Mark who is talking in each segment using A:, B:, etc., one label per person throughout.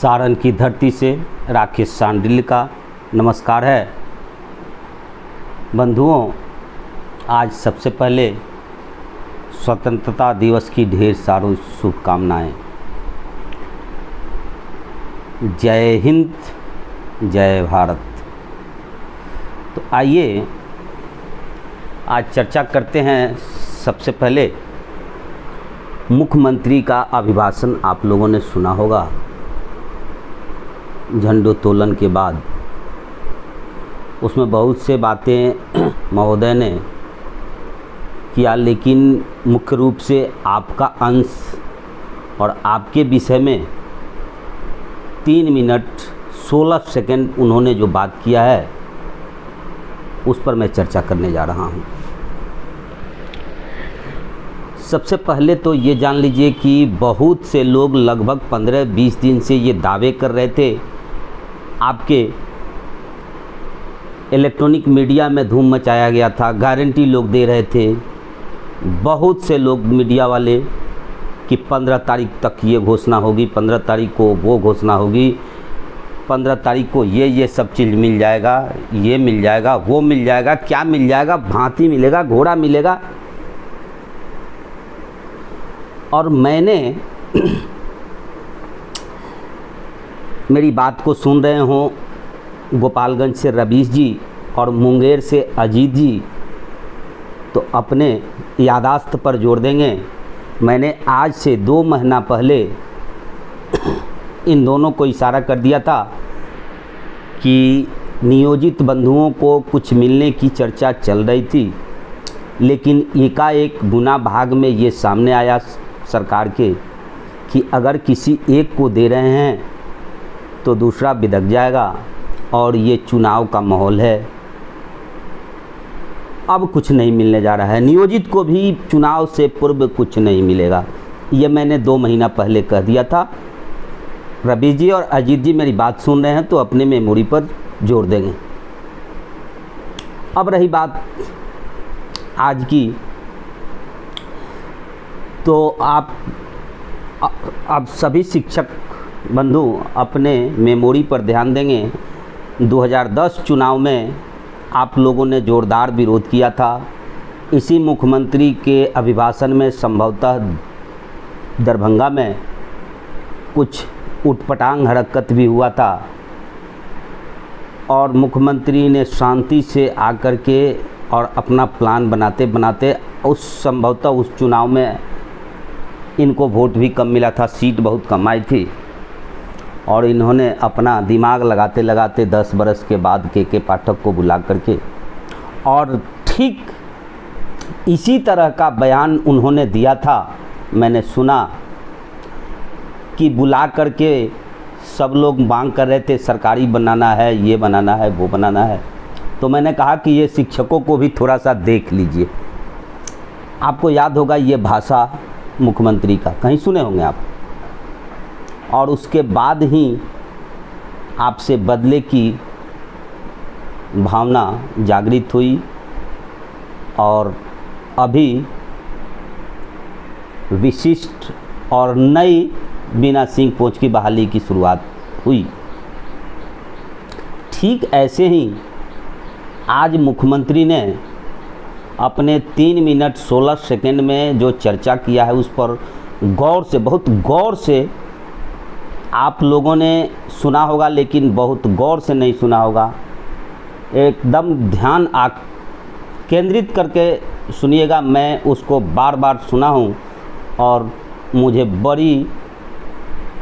A: सारण की धरती से राकेश सांडिल्य का नमस्कार है। बंधुओं, आज सबसे पहले स्वतंत्रता दिवस की ढेर सारी शुभकामनाएं। जय हिंद, जय भारत। तो आइए आज चर्चा करते हैं। सबसे पहले मुख्यमंत्री का अभिभाषण आप लोगों ने सुना होगा झंडोत्तोलन के बाद। उसमें बहुत से बातें महोदय ने किया, लेकिन मुख्य रूप से आपका अंश और आपके विषय में 3 मिनट 16 सेकंड उन्होंने जो बात किया है उस पर मैं चर्चा करने जा रहा हूं। सबसे पहले तो ये जान लीजिए कि बहुत से लोग लगभग 15-20 दिन से ये दावे कर रहे थे, आपके इलेक्ट्रॉनिक मीडिया में धूम मचाया गया था, गारंटी लोग दे रहे थे, बहुत से लोग मीडिया वाले, कि 15 तारीख तक ये घोषणा होगी, 15 तारीख को वो घोषणा होगी, 15 तारीख को ये सब चीज़ मिल जाएगा, ये मिल जाएगा, वो मिल जाएगा। क्या मिल जाएगा? भांति मिलेगा, घोड़ा मिलेगा। और मैंने मेरी बात को सुन रहे हों गोपालगंज से रवीश जी और मुंगेर से अजीत जी, तो अपने यादाश्त पर जोड़ देंगे। मैंने आज से 2 महीना पहले इन दोनों को इशारा कर दिया था कि नियोजित बंधुओं को कुछ मिलने की चर्चा चल रही थी, लेकिन एकाएक गुना भाग में ये सामने आया सरकार के कि अगर किसी एक को दे रहे हैं तो दूसरा बिदक जाएगा, और ये चुनाव का माहौल है। अब कुछ नहीं मिलने जा रहा है, नियोजित को भी चुनाव से पूर्व कुछ नहीं मिलेगा। ये मैंने 2 महीना पहले कह दिया था। रवि जी और अजीत जी मेरी बात सुन रहे हैं तो अपने मेमोरी पर जोड़ देंगे। अब रही बात आज की, तो आप सभी शिक्षक बंधु अपने मेमोरी पर ध्यान देंगे। 2010 चुनाव में आप लोगों ने ज़ोरदार विरोध किया था। इसी मुख्यमंत्री के अभिभाषण में संभवतः दरभंगा में कुछ उटपटांग हरकत भी हुआ था, और मुख्यमंत्री ने शांति से आकर के और अपना प्लान बनाते बनाते संभवतः उस चुनाव में इनको वोट भी कम मिला था, सीट बहुत कम आई थी, और इन्होंने अपना दिमाग लगाते लगाते 10 बरस के बाद के पाठक को बुला करके, और ठीक इसी तरह का बयान उन्होंने दिया था। मैंने सुना कि बुला करके सब लोग मांग कर रहे थे सरकारी बनाना है, ये बनाना है, वो बनाना है। तो मैंने कहा कि ये शिक्षकों को भी थोड़ा सा देख लीजिए। आपको याद होगा ये भाषा मुख्यमंत्री का, कहीं सुने होंगे आप। और उसके बाद ही आपसे बदले की भावना जागृत हुई, और अभी विशिष्ट और नई बीना सिंह पोच की बहाली की शुरुआत हुई। ठीक ऐसे ही आज मुख्यमंत्री ने अपने 3 मिनट 16 सेकंड में जो चर्चा किया है उस पर गौर से, बहुत गौर से आप लोगों ने सुना होगा, लेकिन बहुत गौर से नहीं सुना होगा। एकदम ध्यान केंद्रित करके सुनिएगा। मैं उसको बार बार सुना हूँ और मुझे बड़ी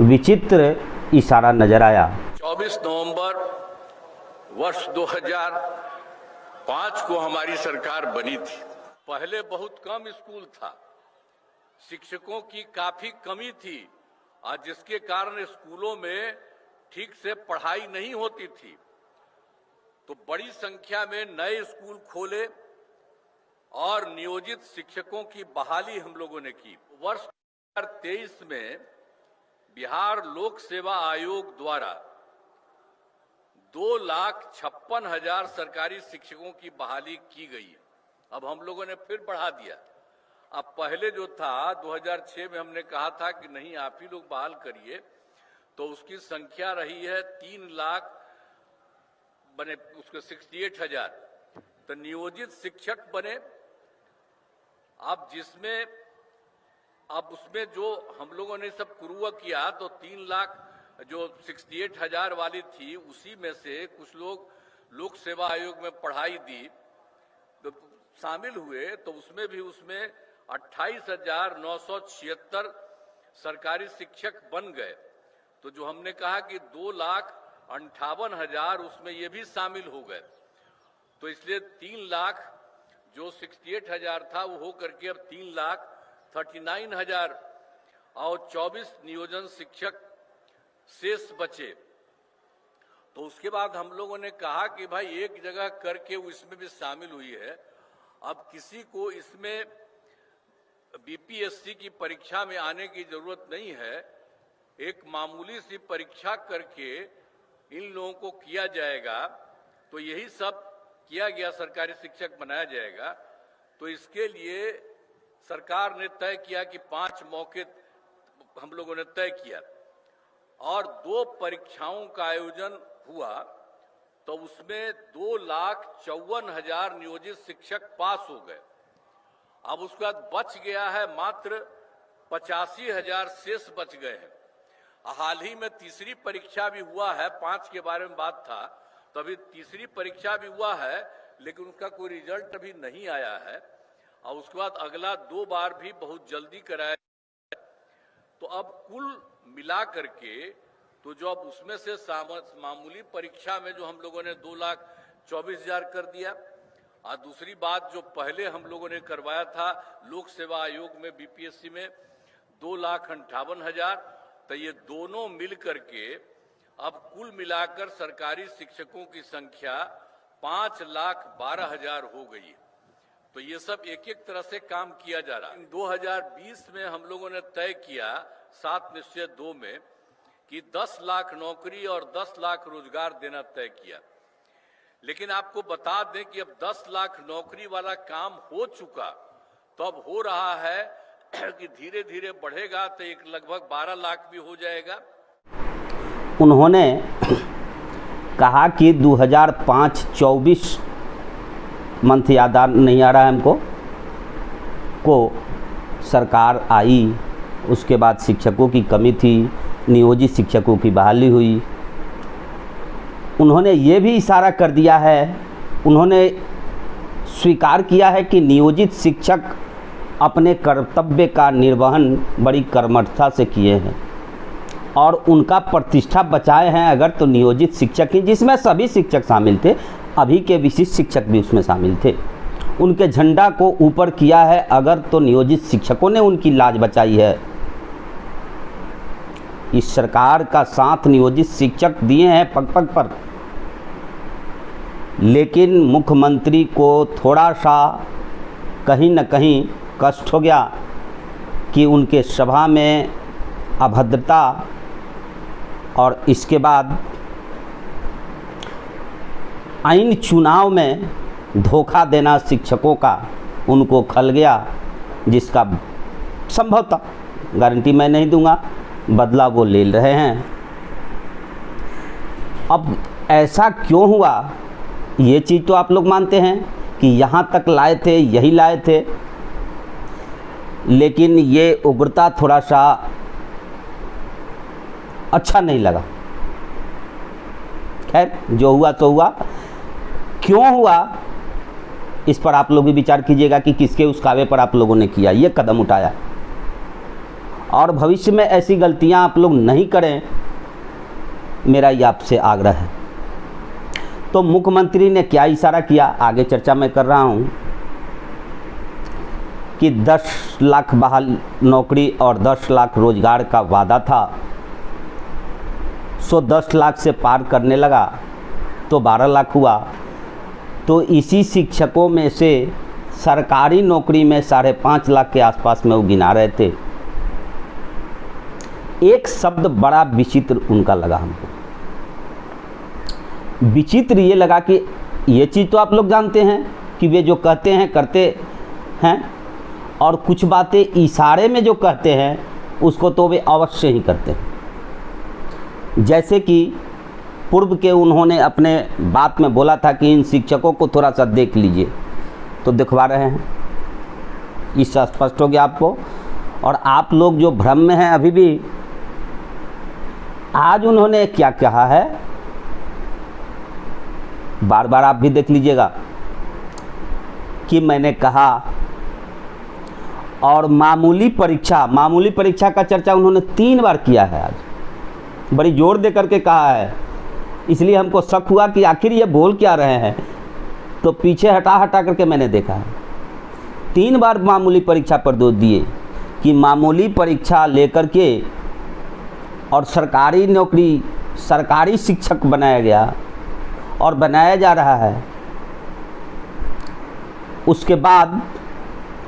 A: विचित्र इशारा नज़र आया।
B: 24 नवंबर वर्ष 2005 को हमारी सरकार बनी थी। पहले बहुत कम स्कूल था, शिक्षकों की काफी कमी थी, और जिसके कारण स्कूलों में ठीक से पढ़ाई नहीं होती थी। तो बड़ी संख्या में नए स्कूल खोले और नियोजित शिक्षकों की बहाली हम लोगों ने की। वर्ष 2023 में बिहार लोक सेवा आयोग द्वारा 2,56,000 सरकारी शिक्षकों की बहाली की गई है। अब हम लोगों ने फिर बढ़ा दिया। अब पहले जो था 2006 में हमने कहा था कि नहीं आप ही लोग बहाल करिए, तो उसकी संख्या रही है 3 लाख बने, उसके 68,000। तो नियोजित शिक्षक बने। अब जिसमें अब उसमें जो हम लोगों ने सब क्रूआ किया, तो 3 लाख जो 68,000 वाली थी, उसी में से कुछ लोग लोक सेवा आयोग में पढ़ाई दी तो शामिल हुए, तो उसमें 28,976 सरकारी शिक्षक बन गए। तो जो हमने कहा कि 2,58,000 उसमें ये भी शामिल हो गए। तो इसलिए 3 लाख जो 68,000 था वो हो करके अब 3,39,000 और 24 नियोजन शिक्षक शेष बचे। तो उसके बाद हम लोगों ने कहा कि भाई एक जगह करके वो इसमें भी शामिल हुई है, अब किसी को इसमें बीपीएससी की परीक्षा में आने की जरूरत नहीं है, एक मामूली सी परीक्षा करके इन लोगों को किया जाएगा। तो यही सब किया गया, सरकारी शिक्षक बनाया जाएगा। तो इसके लिए सरकार ने तय किया कि 5 मौके हम लोगों ने तय किया और 2 परीक्षाओं का आयोजन हुआ। तो उसमें 2,54,000 नियोजित शिक्षक पास हो गए। अब उसके बाद बच गया है मात्र 85,000 शेष बच गए हैं। हाल ही में तीसरी परीक्षा भी हुआ है, 5 के बारे में बात था, तो अभी तीसरी परीक्षा भी हुआ है, लेकिन उसका कोई रिजल्ट अभी नहीं आया है। और उसके बाद अगला 2 बार भी बहुत जल्दी कराया। तो अब कुल मिला करके तो जो अब उसमें से मामूली परीक्षा में जो हम लोगों ने 2,24,000 कर दिया, और दूसरी बात जो पहले हम लोगों ने करवाया था लोक सेवा आयोग में बीपीएससी में 2,58,000, तो ये दोनों मिल करके अब कुल मिलाकर सरकारी शिक्षकों की संख्या 5,12,000 हो गई है। तो ये सब एक एक तरह से काम किया जा रहा है। 2020 में हम लोगों ने तय किया 7 निश्चय 2 में कि 10 लाख नौकरी और 10 लाख रोजगार देना तय किया। लेकिन आपको बता दें कि अब 10 लाख नौकरी वाला काम हो चुका, तो अब हो रहा है कि धीरे धीरे बढ़ेगा तो एक लगभग 12 लाख भी हो जाएगा।
A: उन्होंने कहा कि 2005-24 मंथ याद नहीं आ रहा है हमको को सरकार आई, उसके बाद शिक्षकों की कमी थी, नियोजित शिक्षकों की बहाली हुई। उन्होंने ये भी इशारा कर दिया है, उन्होंने स्वीकार किया है कि नियोजित शिक्षक अपने कर्तव्य का निर्वहन बड़ी कर्मठता से किए हैं और उनका प्रतिष्ठा बचाए हैं अगर तो नियोजित शिक्षक ही, जिसमें सभी शिक्षक शामिल थे, अभी के विशिष्ट शिक्षक भी उसमें शामिल थे। उनके झंडा को ऊपर किया है अगर तो नियोजित शिक्षकों ने उनकी लाज बचाई है। इस सरकार का साथ नियोजित शिक्षक दिए हैं पग पग पर, लेकिन मुख्यमंत्री को थोड़ा सा कहीं न कहीं कष्ट हो गया कि उनके सभा में अभद्रता और इसके बाद आईन चुनाव में धोखा देना शिक्षकों का उनको खल गया, जिसका संभवतः, गारंटी मैं नहीं दूंगा, बदला वो ले रहे हैं। अब ऐसा क्यों हुआ, ये चीज़ तो आप लोग मानते हैं कि यहाँ तक लाए थे, यही लाए थे, लेकिन ये उग्रता थोड़ा सा अच्छा नहीं लगा। खैर, जो हुआ तो हुआ। क्यों हुआ इस पर आप लोग भी विचार कीजिएगा कि किसके उस्कावे पर आप लोगों ने किया, ये कदम उठाया, और भविष्य में ऐसी गलतियां आप लोग नहीं करें, मेरा ये आपसे आग्रह है। तो मुख्यमंत्री ने क्या इशारा किया, आगे चर्चा मैं कर रहा हूं कि 10 लाख बहाल नौकरी और 10 लाख रोजगार का वादा था, सो 10 लाख से पार करने लगा तो 12 लाख हुआ। तो इसी शिक्षकों में से सरकारी नौकरी में 5.5 लाख के आसपास में वो गिना रहे थे। एक शब्द बड़ा विचित्र उनका लगा हमको। विचित्र ये लगा कि ये चीज़ तो आप लोग जानते हैं कि वे जो कहते हैं करते हैं, और कुछ बातें इशारे में जो कहते हैं उसको तो वे अवश्य ही करते हैं। जैसे कि पूर्व के उन्होंने अपने बात में बोला था कि इन शिक्षकों को थोड़ा सा देख लीजिए, तो दिखवा रहे हैं। इससे स्पष्ट हो गया आपको। और आप लोग जो भ्रम में हैं अभी भी, आज उन्होंने क्या कहा है बार बार आप भी देख लीजिएगा कि मैंने कहा, और मामूली परीक्षा का चर्चा उन्होंने 3 बार किया है। आज बड़ी जोर दे करके कहा है, इसलिए हमको शक हुआ कि आखिर ये बोल क्या रहे हैं, तो पीछे हटा करके मैंने देखा है। 3 बार मामूली परीक्षा पर जोर दिए कि मामूली परीक्षा लेकर के और सरकारी नौकरी, सरकारी शिक्षक बनाया गया और बनाया जा रहा है। उसके बाद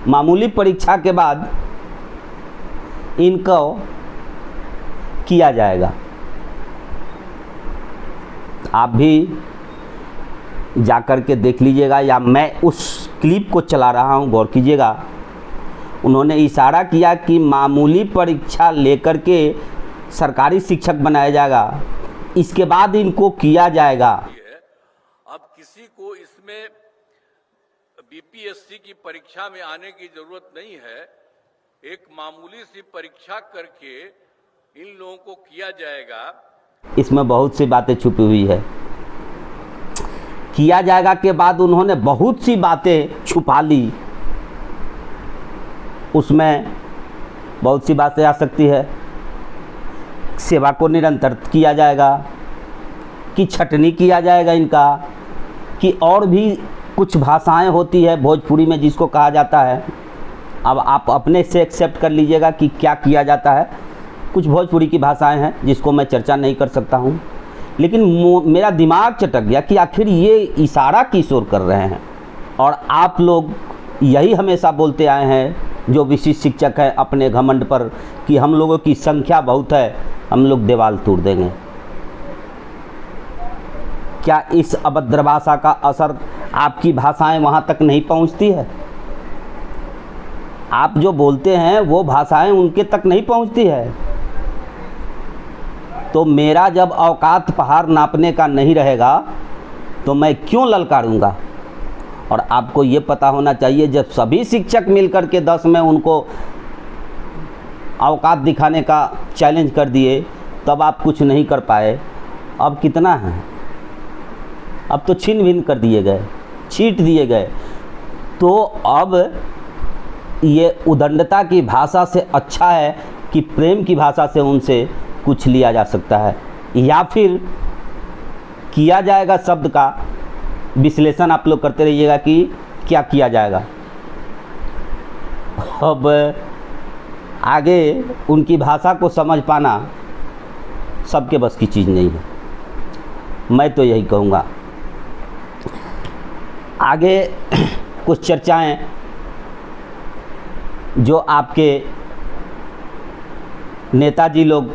A: मामूली परीक्षा के बाद इनको किया जाएगा। आप भी जाकर के देख लीजिएगा, या मैं उस क्लिप को चला रहा हूं, गौर कीजिएगा। उन्होंने इशारा किया कि मामूली परीक्षा लेकर के सरकारी शिक्षक बनाया जाएगा, इसके बाद इनको किया जाएगा।
B: अब किसी को इसमें बीपीएससी की परीक्षा में आने की जरूरत नहीं है। एक मामूली सी परीक्षा करके इन लोगों को किया जाएगा।
A: इसमें बहुत सी बातें छुपी हुई है। किया जाएगा के बाद उन्होंने बहुत सी बातें छुपा ली। उसमें बहुत सी बातें आ सकती है। सेवा को निरंतर किया जाएगा, कि छटनी किया जाएगा इनका, कि और भी कुछ भाषाएं होती है भोजपुरी में जिसको कहा जाता है। अब आप अपने से एक्सेप्ट कर लीजिएगा कि क्या किया जाता है। कुछ भोजपुरी की भाषाएं हैं जिसको मैं चर्चा नहीं कर सकता हूं, लेकिन मेरा दिमाग चटक गया कि आखिर ये इशारा किस ओर कर रहे हैं। और आप लोग यही हमेशा बोलते आए हैं, जो विशिष्ट शिक्षक हैं, अपने घमंड पर कि हम लोगों की संख्या बहुत है, हम लोग दीवार तोड़ देंगे। क्या इस अभद्र भाषा का असर आपकी भाषाएं वहां तक नहीं पहुंचती है? आप जो बोलते हैं वो भाषाएं उनके तक नहीं पहुंचती है। तो मेरा जब औकात पहाड़ नापने का नहीं रहेगा तो मैं क्यों ललकारूंगा? और आपको ये पता होना चाहिए, जब सभी शिक्षक मिलकर के 10 में उनको औकात दिखाने का चैलेंज कर दिए, तब आप कुछ नहीं कर पाए। अब कितना है? अब तो छिन भिन कर दिए गए, छीट दिए गए। तो अब ये उदंडता की भाषा से अच्छा है कि प्रेम की भाषा से उनसे कुछ लिया जा सकता है, या फिर किया जाएगा शब्द का विश्लेषण आप लोग करते रहिएगा कि क्या किया जाएगा। अब आगे उनकी भाषा को समझ पाना सबके बस की चीज़ नहीं है। मैं तो यही कहूँगा। आगे कुछ चर्चाएं जो आपके नेताजी लोग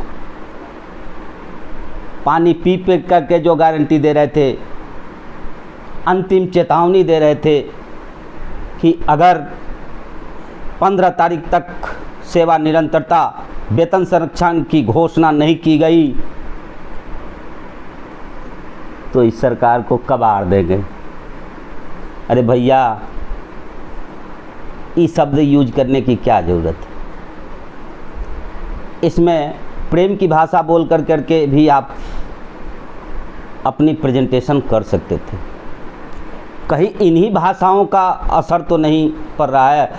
A: पानी पी करके जो गारंटी दे रहे थे, अंतिम चेतावनी दे रहे थे कि अगर 15 तारीख तक सेवा निरंतरता, वेतन संरक्षण की घोषणा नहीं की गई तो इस सरकार को कबाड़ देंगे। अरे भैया, ये शब्द यूज करने की क्या ज़रूरत है? इसमें प्रेम की भाषा बोल करके भी आप अपनी प्रेजेंटेशन कर सकते थे। कहीं इन्हीं भाषाओं का असर तो नहीं पड़ रहा है,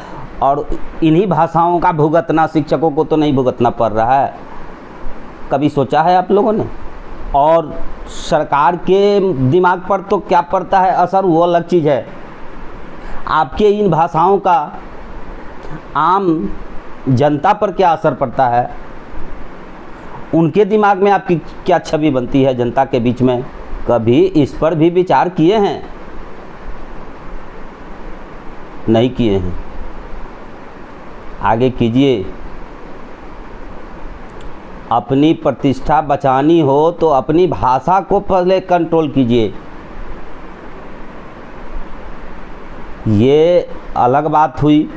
A: और इन्हीं भाषाओं का भुगतना शिक्षकों को तो नहीं भुगतना पड़ रहा है। कभी सोचा है आप लोगों ने? और सरकार के दिमाग पर तो क्या पड़ता है असर, वो अलग चीज़ है। आपके इन भाषाओं का आम जनता पर क्या असर पड़ता है, उनके दिमाग में आपकी क्या छवि बनती है जनता के बीच में, कभी इस पर भी विचार किए हैं? नहीं किए हैं। आगे कीजिए। अपनी प्रतिष्ठा बचानी हो तो अपनी भाषा को पहले कंट्रोल कीजिए। ये अलग बात हुई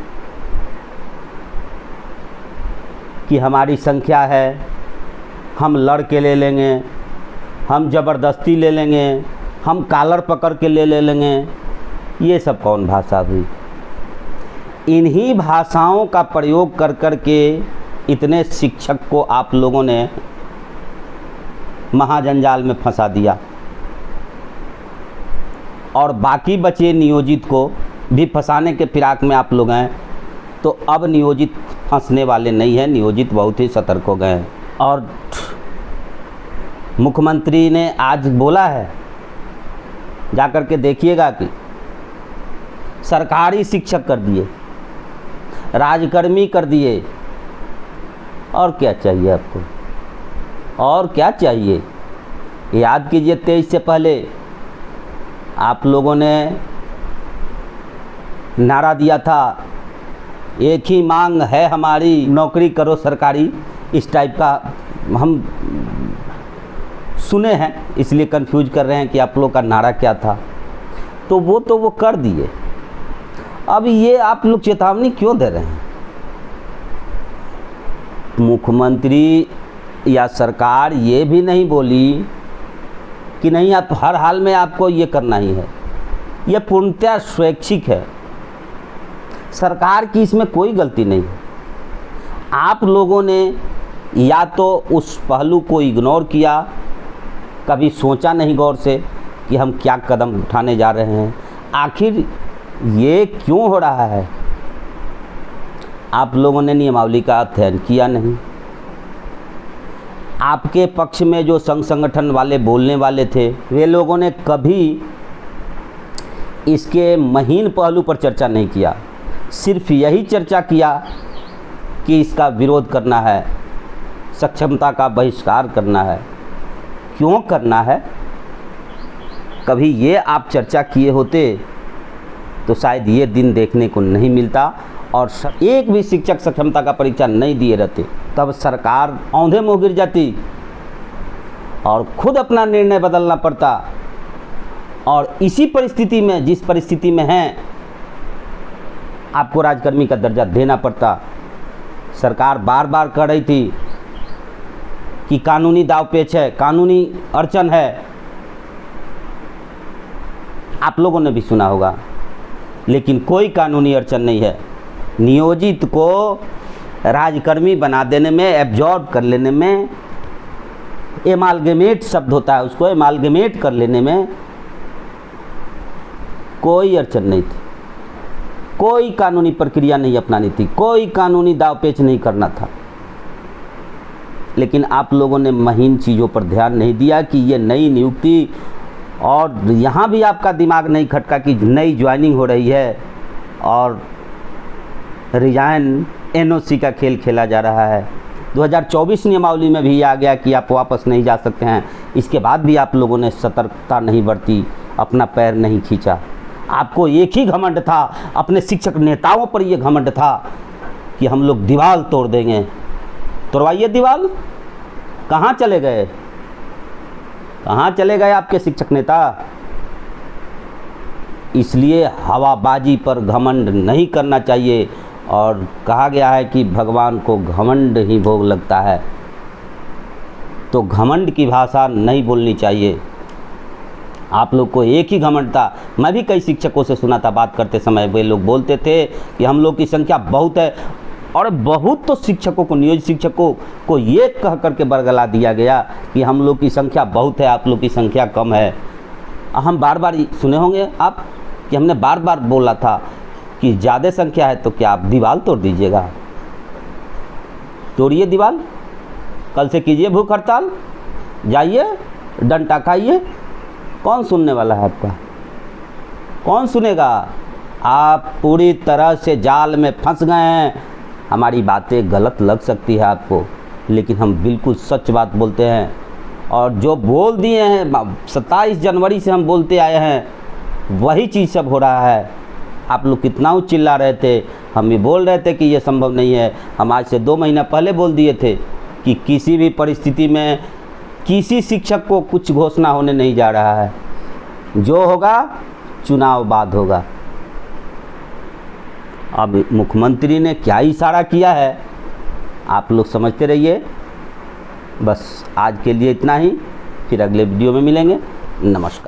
A: कि हमारी संख्या है, हम लड़ के ले लेंगे, हम ज़बरदस्ती ले लेंगे, हम कॉलर पकड़ के ले लेंगे, ये सब कौन भाषा हुई? इन्हीं भाषाओं का प्रयोग कर कर के इतने शिक्षक को आप लोगों ने महाजंजाल में फंसा दिया और बाकी बचे नियोजित को भी फंसाने के फिराक में आप लोग हैं। तो अब नियोजित फंसने वाले नहीं हैं, नियोजित बहुत ही सतर्क हो गए हैं। और मुख्यमंत्री ने आज बोला है, जाकर के देखिएगा कि सरकारी शिक्षक कर दिए, राजकर्मी कर दिए, और क्या चाहिए आपको? और क्या चाहिए? याद कीजिए 23 से पहले आप लोगों ने नारा दिया था, एक ही मांग है हमारी, नौकरी करो सरकारी। इस टाइप का हम सुने हैं, इसलिए कंफ्यूज कर रहे हैं कि आप लोग का नारा क्या था। तो वो कर दिए। अब ये आप लोग चेतावनी क्यों दे रहे हैं? मुख्यमंत्री या सरकार ये भी नहीं बोली कि नहीं आप हर हाल में आपको ये करना ही है। ये पूर्णतः स्वैच्छिक है, सरकार की इसमें कोई गलती नहीं है। आप लोगों ने या तो उस पहलू को इग्नोर किया, कभी सोचा नहीं गौर से कि हम क्या कदम उठाने जा रहे हैं, आखिर ये क्यों हो रहा है। आप लोगों ने नियमावली का अध्ययन किया नहीं। आपके पक्ष में जो संघ संगठन वाले बोलने वाले थे, वे लोगों ने कभी इसके महीन पहलू पर चर्चा नहीं किया, सिर्फ यही चर्चा किया कि इसका विरोध करना है, सक्षमता का बहिष्कार करना है। क्यों करना है? कभी ये आप चर्चा किए होते तो शायद ये दिन देखने को नहीं मिलता और एक भी शिक्षक सक्षमता का परीक्षा नहीं दिए रहते, तब सरकार औंधे मुँह गिर जाती और खुद अपना निर्णय बदलना पड़ता। और इसी परिस्थिति में, जिस परिस्थिति में हैं, आपको राजकर्मी का दर्जा देना पड़ता। सरकार बार बार कह रही थी कि कानूनी दावपेच है, कानूनी अड़चन है। आप लोगों ने भी सुना होगा, लेकिन कोई कानूनी अड़चन नहीं है। नियोजित को राजकर्मी बना देने में, एब्जॉर्ब कर लेने में, एमालगेमेट शब्द होता है, उसको एमालगेमेट कर लेने में कोई अड़चन नहीं थी। कोई कानूनी प्रक्रिया नहीं अपनानी थी, कोई कानूनी दावपेच नहीं करना था। लेकिन आप लोगों ने महीन चीज़ों पर ध्यान नहीं दिया कि ये नई नियुक्ति, और यहाँ भी आपका दिमाग नहीं खटका कि नई ज्वाइनिंग हो रही है और रिजाइन एनओसी का खेल खेला जा रहा है। 2024 नियमावली में भी आ गया कि आप वापस नहीं जा सकते हैं। इसके बाद भी आप लोगों ने सतर्कता नहीं बरती, अपना पैर नहीं खींचा। आपको एक ही घमंड था, अपने शिक्षक नेताओं पर ये घमंड था कि हम लोग दीवार तोड़ देंगे। तोड़वाइए दीवार। कहाँ चले गए? कहाँ चले गए आपके शिक्षक नेता? इसलिए हवाबाजी पर घमंड नहीं करना चाहिए। और कहा गया है कि भगवान को घमंड ही भोग लगता है, तो घमंड की भाषा नहीं बोलनी चाहिए। आप लोग को एक ही घमंड था। मैं भी कई शिक्षकों से सुना था बात करते समय, वे लोग बोलते थे कि हम लोग की संख्या बहुत है, और बहुत तो शिक्षकों को, नियोजित शिक्षकों को ये कह करके बरगला दिया गया कि हम लोग की संख्या बहुत है, आप लोग की संख्या कम है। हम बार बार सुने होंगे आप कि हमने बार बार बोला था कि ज़्यादा संख्या है तो क्या आप दीवार तोड़ दीजिएगा? तोड़िए दीवार, कल से कीजिए भूख हड़ताल, जाइए डंडा खाइए। कौन सुनने वाला है आपका? कौन सुनेगा? आप पूरी तरह से जाल में फंस गए हैं। हमारी बातें गलत लग सकती है आपको, लेकिन हम बिल्कुल सच बात बोलते हैं। और जो बोल दिए हैं, 27 जनवरी से हम बोलते आए हैं, वही चीज़ सब हो रहा है। आप लोग कितना चिल्ला रहे थे, हम भी बोल रहे थे कि ये संभव नहीं है। हम आज से 2 महीना पहले बोल दिए थे कि किसी भी परिस्थिति में किसी शिक्षक को कुछ घोषणा होने नहीं जा रहा है। जो होगा चुनाव बाद होगा। अब मुख्यमंत्री ने क्या इशारा किया है, आप लोग समझते रहिए। बस आज के लिए इतना ही, फिर अगले वीडियो में मिलेंगे। नमस्कार।